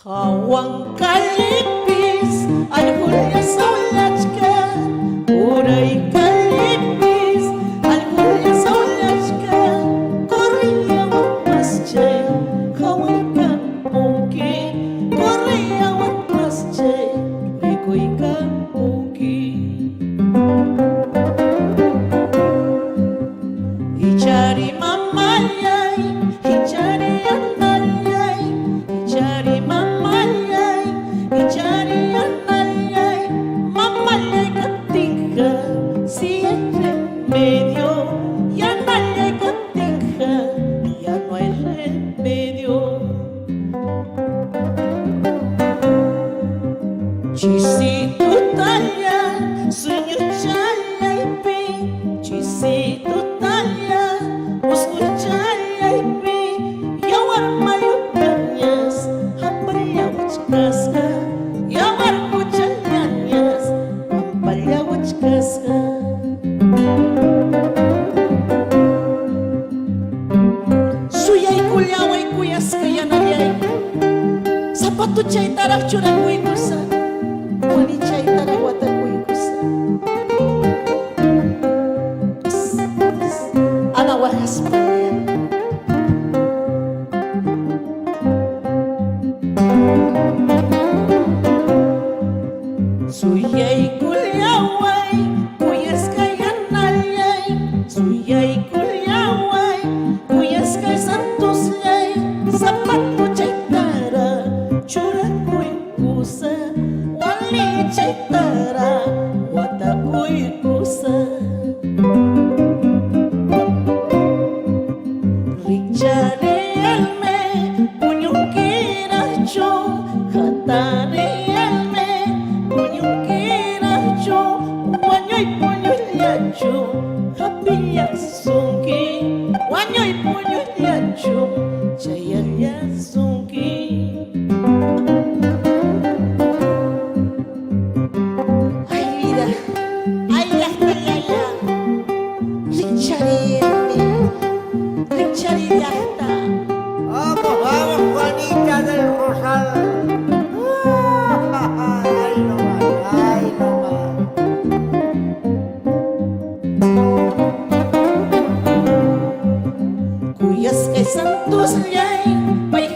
Hawang kalipis, algunya saulachka, uray kalipis, algunya saulachka, Korea wat masjid, hawang kampuki, Korea wat masjid, iko'y kampuki. Icari mamayay, icari analyay, icari mamayay, icari analyay, mamayay katiga, si el remedio, y analyay katiga, ya no hay remedio. Chisito talya, sueño chalay pi, chisito talya, musgo chalay pi, yawar mayo kanyas, hapalyawach kaska, yawar ko chalyanyas, hapalyawach kaska. Suyay kulyaway kuyas kaya nalyay, sapato chay tarak churan kuy kusa. Wani chay tarawata kuy kusa. Ana wahas panian. Suyay kulyaway, kuyas kayan nalyay. Suyay kulyaway, kuyas kay santos lay. Sapato chay tara, churan kuy kusa. Wali chay tara, wata kuy kusa. Ricciare alme, punyong kiracho, hatare alme, punyong kiracho, wanyoy punyoy liacho, hapiyak sungki, wanyoy punyoy liacho, chayalya sungki. Ay vida, ay yaya, Ricciare alme, Ricciare yasta. Vamos, vamos, Juanita del Rosal. Ay, no más, ay, no más. Kuyas kay santos lay, pay